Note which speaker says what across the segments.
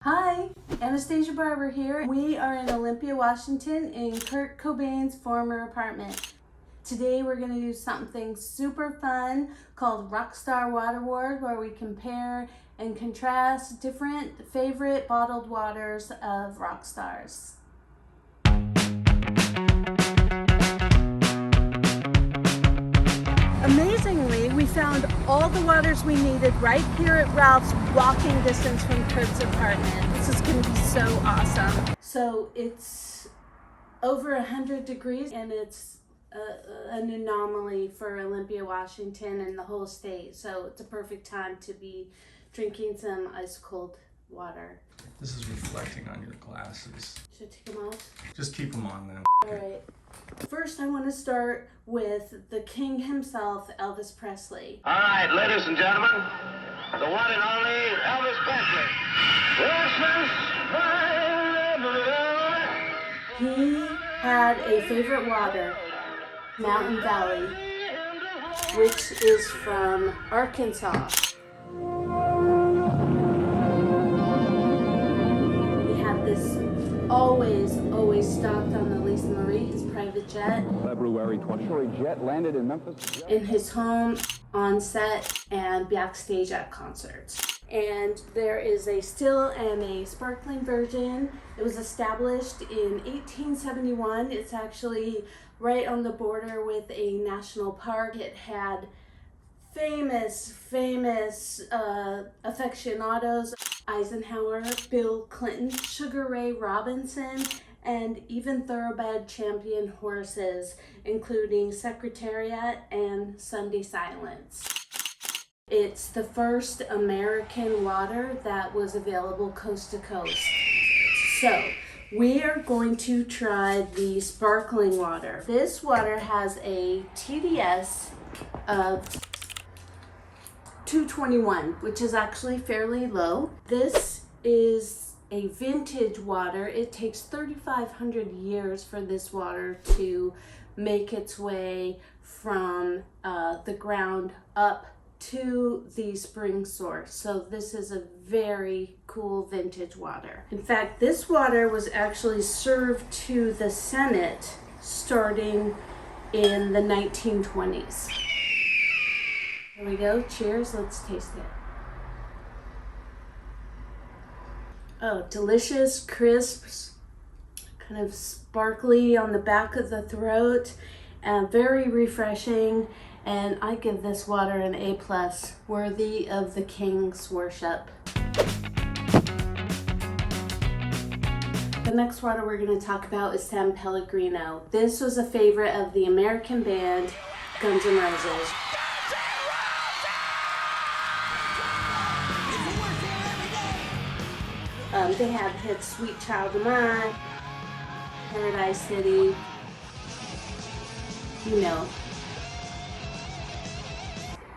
Speaker 1: Hi, Anistacia Barber here. We are in Olympia, Washington in Kurt Cobain's former apartment. Today we're going to do something super fun called Rockstar Water Wars, where we compare and contrast different favorite bottled waters of rock stars. Amazingly, we found all the waters we needed right here at Ralph's, walking distance from Kurt's apartment. This is going to be so awesome. So it's over 100 degrees and it's an anomaly for Olympia, Washington and the whole state. So it's a perfect time to be drinking some ice cold water.
Speaker 2: This is reflecting on your glasses.
Speaker 1: Should I take them off?
Speaker 2: Just keep them on then.
Speaker 1: Alright. First, I want to start with the king himself, Elvis Presley.
Speaker 3: All right, ladies and gentlemen, the one and only Elvis Presley.
Speaker 1: He had a favorite water, Mountain Valley, which is from Arkansas. We have this always stocked on the Lisa Marie, his private jet.
Speaker 4: February 20th. Jet landed in Memphis.
Speaker 1: In his home, on set, and backstage at concerts. And there is a still and a sparkling version. It was established in 1871. It's actually right on the border with a national park. It had famous aficionados: Eisenhower, Bill Clinton, Sugar Ray Robinson, and even thoroughbred champion horses, including Secretariat and Sunday Silence. It's the first American water that was available coast to coast. So we are going to try the sparkling water. This water has a TDS of 221, which is actually fairly low. This is a vintage water. It takes 3,500 years for this water to make its way from the ground up to the spring source. So this is a very cool vintage water. In fact, this water was actually served to the Senate starting in the 1920s. Here we go. Cheers. Let's taste it. Oh, delicious, crisp, kind of sparkly on the back of the throat, and very refreshing. And I give this water an A+, worthy of the king's worship. The next water we're going to talk about is San Pellegrino. This was a favorite of the American band Guns N' Roses. They have hits Sweet Child of Mine, Paradise City, you know.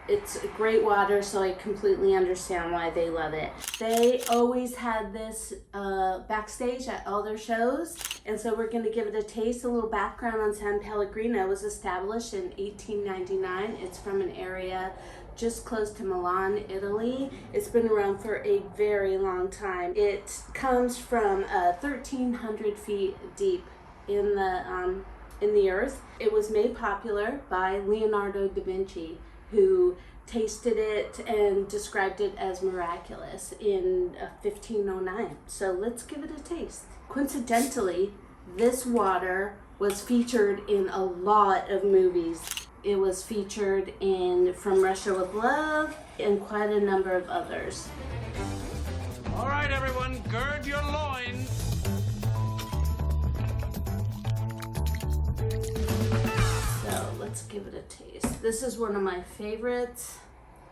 Speaker 1: It's great water, so I completely understand why they love it. They always had this backstage at all their shows, and so we're going to give it a taste. A little background on San Pellegrino. It was established in 1899. It's from an area just close to Milan, Italy. It's been around for a very long time. It comes from 1,300 feet deep in the earth. It was made popular by Leonardo da Vinci, who tasted it and described it as miraculous in 1509. So let's give it a taste. Coincidentally, this water was featured in a lot of movies. It was featured in From Russia with Love and quite a number of others.
Speaker 3: All right, everyone, gird your loins.
Speaker 1: So let's give it a taste. This is one of my favorites.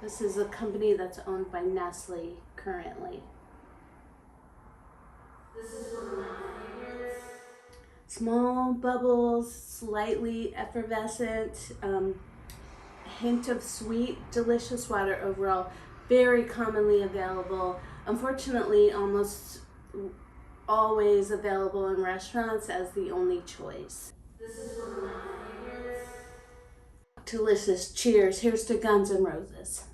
Speaker 1: This is a company that's owned by Nestle currently. This is one of my favorites. Small bubbles, slightly effervescent, a hint of sweet, delicious water overall. Very commonly available. Unfortunately, almost always available in restaurants as the only choice. This is one of my favorites. Delicious. Cheers. Here's to Guns N' Roses.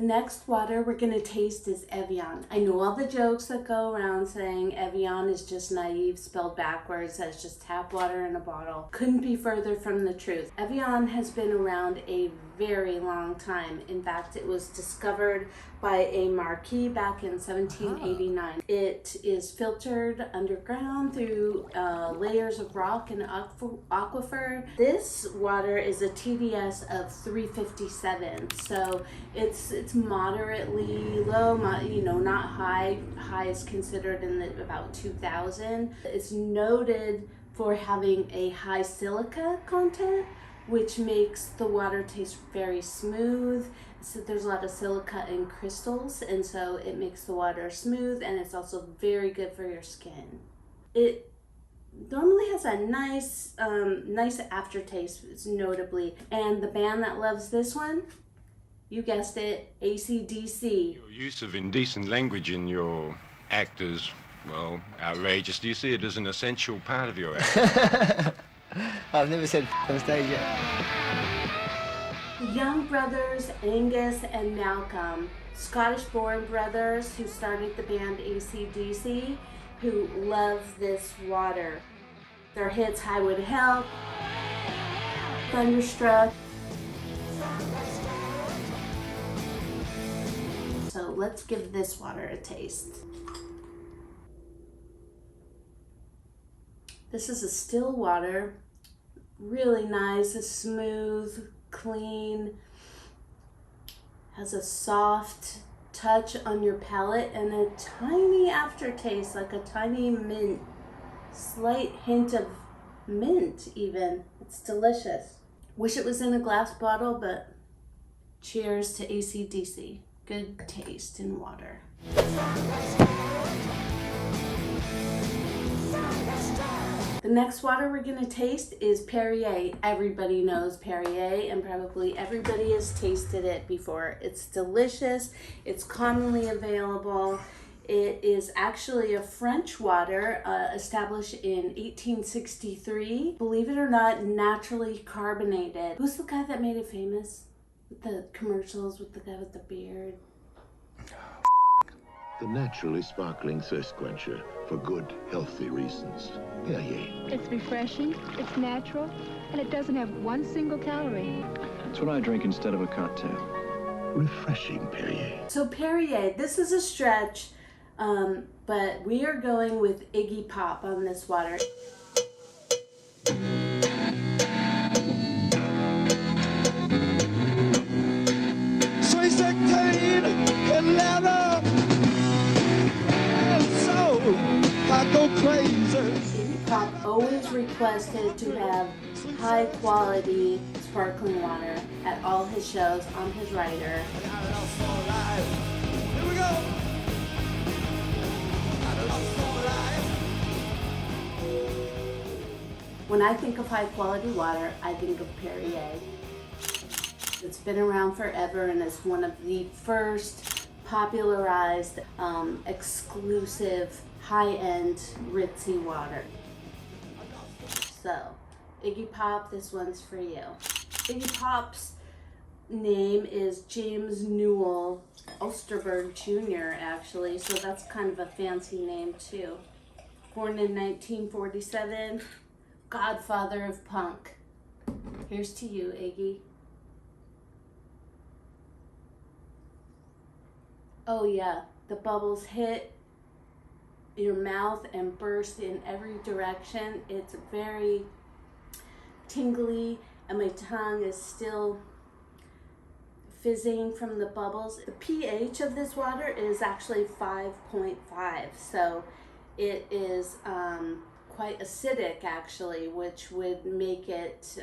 Speaker 1: The next water we're gonna taste is Evian. I know all the jokes that go around saying Evian is just naive, spelled backwards, that's just tap water in a bottle. Couldn't be further from the truth. Evian has been around a very long time. In fact, it was discovered by a Marquis back in 1789. It is filtered underground through layers of rock and aquifer. This water is a TDS of 357, so it's moderately low, not high. High is considered in about 2000. It's noted for having a high silica content, which makes the water taste very smooth. So there's a lot of silica in crystals, and so it makes the water smooth, and it's also very good for your skin. It normally has a nice aftertaste, notably. And the band that loves this one, you guessed it, AC/DC.
Speaker 5: Your use of indecent language in your act is, well, outrageous. Do you see it as an essential part of your act?
Speaker 6: I've never said on stage yet.
Speaker 1: The young brothers Angus and Malcolm, Scottish-born brothers who started the band AC/DC, who love this water. Their hits Highway to Hell, Thunderstruck. So let's give this water a taste. This is a still water, really nice, it's smooth, clean, has a soft touch on your palate and a tiny aftertaste, like a tiny mint, slight hint of mint even. It's delicious. Wish it was in a glass bottle, but cheers to AC/DC. Good taste in water. The next water we're gonna taste is Perrier. Everybody knows Perrier, and probably everybody has tasted it before. It's delicious, it's commonly available. It is actually a French water established in 1863. Believe it or not, naturally carbonated. Who's the guy that made it famous? With the commercials, with the guy with the beard?
Speaker 7: The naturally sparkling thirst quencher for good, healthy reasons. Perrier.
Speaker 8: It's refreshing, it's natural, and it doesn't have one single calorie.
Speaker 4: That's what I drink instead of a cocktail.
Speaker 7: Refreshing Perrier.
Speaker 1: So Perrier, this is a stretch, but we are going with Iggy Pop on this water. Iggy Pop always requested to have high quality sparkling water at all his shows on his rider.
Speaker 9: Here we go.
Speaker 1: When I think of high quality water, I think of Perrier. It's been around forever and is one of the first popularized, exclusive, high-end, ritzy water. So, Iggy Pop, this one's for you. Iggy Pop's name is James Newell Osterberg Jr., actually, so that's kind of a fancy name too. Born in 1947, godfather of punk. Here's to you, Iggy. Oh yeah, the bubbles hit your mouth and burst in every direction. It's very tingly and my tongue is still fizzing from the bubbles. The pH of this water is actually 5.5, so it is quite acidic actually, which would make it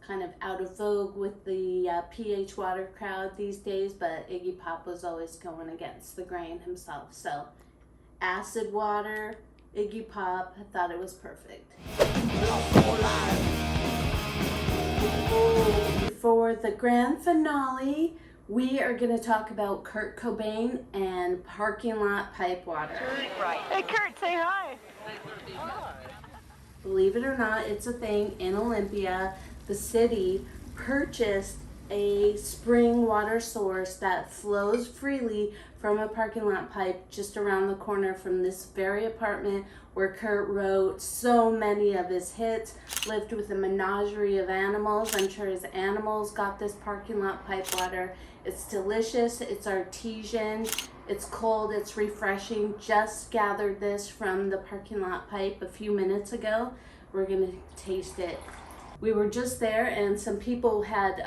Speaker 1: kind of out of vogue with the pH water crowd these days, but Iggy Pop was always going against the grain himself. So acid water, Iggy Pop, I thought it was perfect. For the grand finale, we are going to talk about Kurt Cobain and parking lot pipe water.
Speaker 8: Hey Kurt, say hi.
Speaker 1: Believe it or not, it's a thing in Olympia. The city purchased a spring water source that flows freely from a parking lot pipe just around the corner from this very apartment where Kurt wrote so many of his hits, lived with a menagerie of animals. I'm sure his animals got this parking lot pipe water. It's delicious, it's artesian, it's cold, it's refreshing. Just gathered this from the parking lot pipe a few minutes ago. We're gonna taste it. We were just there and some people had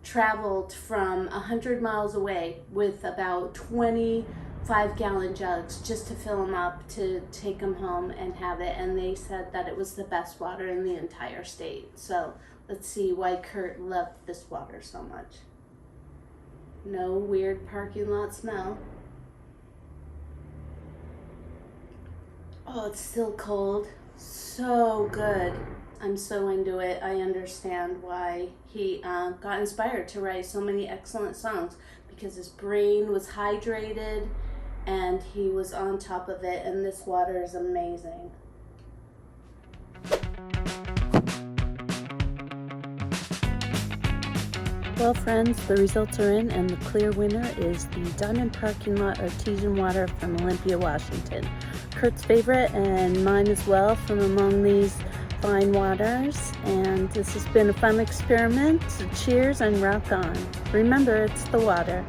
Speaker 1: traveled from 100 miles away with about 25-gallon jugs just to fill them up to take them home and have it, and they said that it was the best water in the entire state. So let's see why Kurt loved this water so much. No weird parking lot smell. Oh, it's still cold. So good. I'm so into it. I understand why he got inspired to write so many excellent songs, because his brain was hydrated and he was on top of it, and this water is amazing. Well, friends, the results are in, and the clear winner is the Diamond Parking Lot Artesian Water from Olympia, Washington. Kurt's favorite and mine as well from among these fine waters, and this has been a fun experiment. So cheers and rock on. Remember, it's the water.